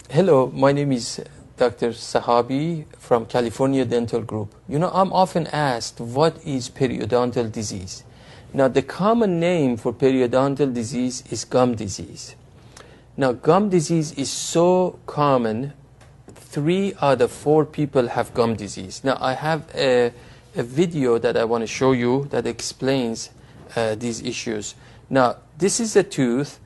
Hello, my name is Dr. Sahabi from California Dental Group. You know, I'm often asked, what is periodontal disease? Now, the common name for periodontal disease is gum disease. Now, gum disease is so common, 3 out of 4 people have gum disease. Now, I have a video that I want to show you that explains these issues. Now, this is a tooth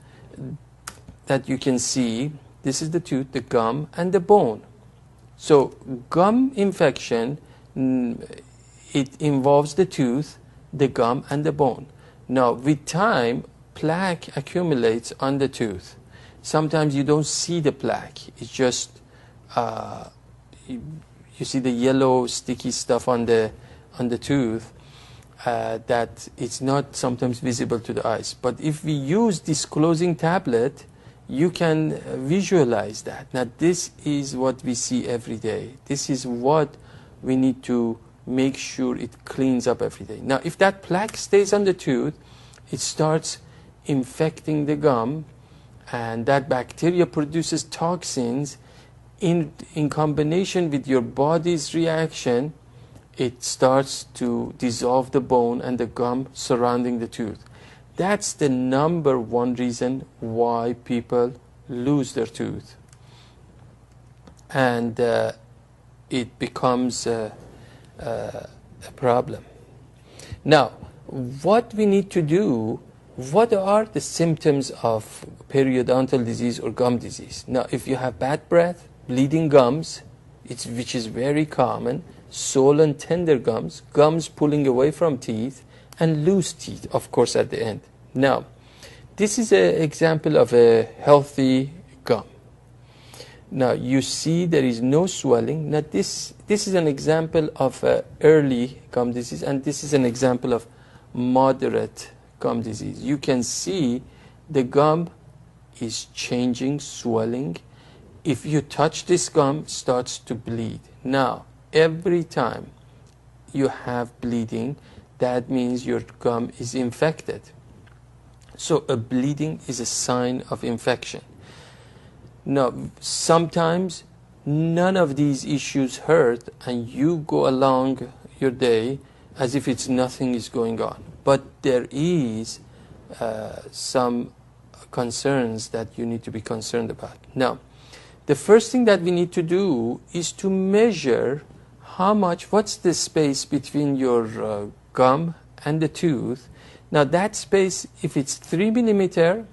that you can see. This is the tooth, the gum, and the bone. So gum infection, it involves the tooth, the gum, and the bone. Now, with time, plaque accumulates on the tooth. Sometimes you don't see the plaque. It's just, you see the yellow sticky stuff on the tooth that it's not sometimes visible to the eyes. But if we use disclosing tablet, you can visualize that. Now, this is what we see every day. This is what we need to make sure it cleans up every day. Now, if that plaque stays on the tooth, it starts infecting the gum, and that bacteria produces toxins. In combination with your body's reaction, it starts to dissolve the bone and the gum surrounding the tooth. That's the number 1 reason why people lose their tooth. And it becomes a problem. Now, what we need to do, what are the symptoms of periodontal disease or gum disease? Now, if you have bad breath, bleeding gums, which is very common, swollen tender gums, gums pulling away from teeth, and loose teeth, of course, at the end. Now, this is an example of a healthy gum. Now, you see there is no swelling. Now, this is an example of early gum disease, and this is an example of moderate gum disease. You can see the gum is changing, swelling. If you touch this gum, it starts to bleed. Now, every time you have bleeding, that means your gum is infected. So a bleeding is a sign of infection. Now, sometimes none of these issues hurt, and you go along your day as if it's nothing is going on. But there is some concerns that you need to be concerned about. Now, the first thing that we need to do is to measure what's the space between your gum and the tooth. Now, that space, if it's 3 millimeter,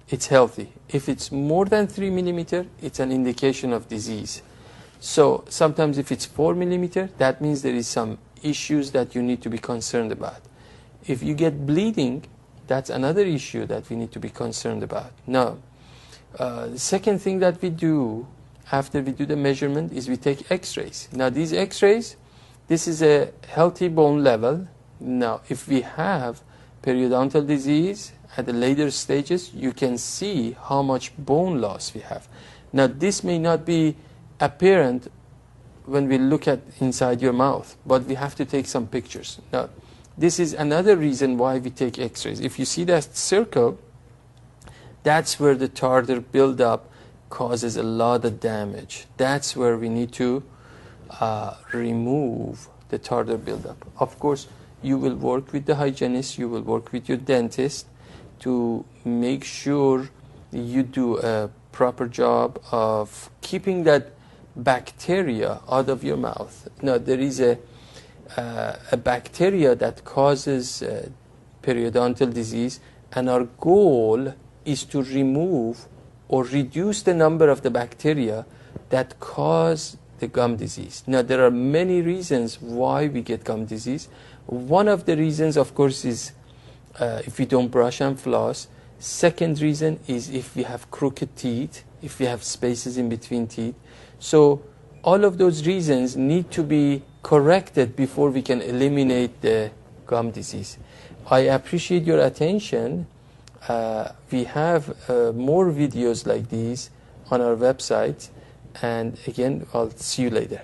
it's healthy. If it's more than 3 millimeter, it's an indication of disease. So sometimes if it's 4 millimeter, that means there is some issues that you need to be concerned about. If you get bleeding, that's another issue that we need to be concerned about. Now, the second thing that we do after we do the measurement is we take x-rays. Now, these x-rays, this is a healthy bone level. Now, if we have periodontal disease at the later stages, you can see how much bone loss we have. Now, this may not be apparent when we look at inside your mouth, but we have to take some pictures. Now, this is another reason why we take x-rays. If you see that circle, that's where the tartar buildup causes a lot of damage. That's where we need to remove the tartar buildup. Of course, you will work with the hygienist, you will work with your dentist to make sure you do a proper job of keeping that bacteria out of your mouth. Now, there is a bacteria that causes periodontal disease, and our goal is to remove or reduce the number of the bacteria that cause the gum disease. Now, there are many reasons why we get gum disease. One of the reasons, of course, is if we don't brush and floss. Second reason is if we have crooked teeth, if we have spaces in between teeth. So all of those reasons need to be corrected before we can eliminate the gum disease. I appreciate your attention. We have more videos like these on our website, and again, I'll see you later.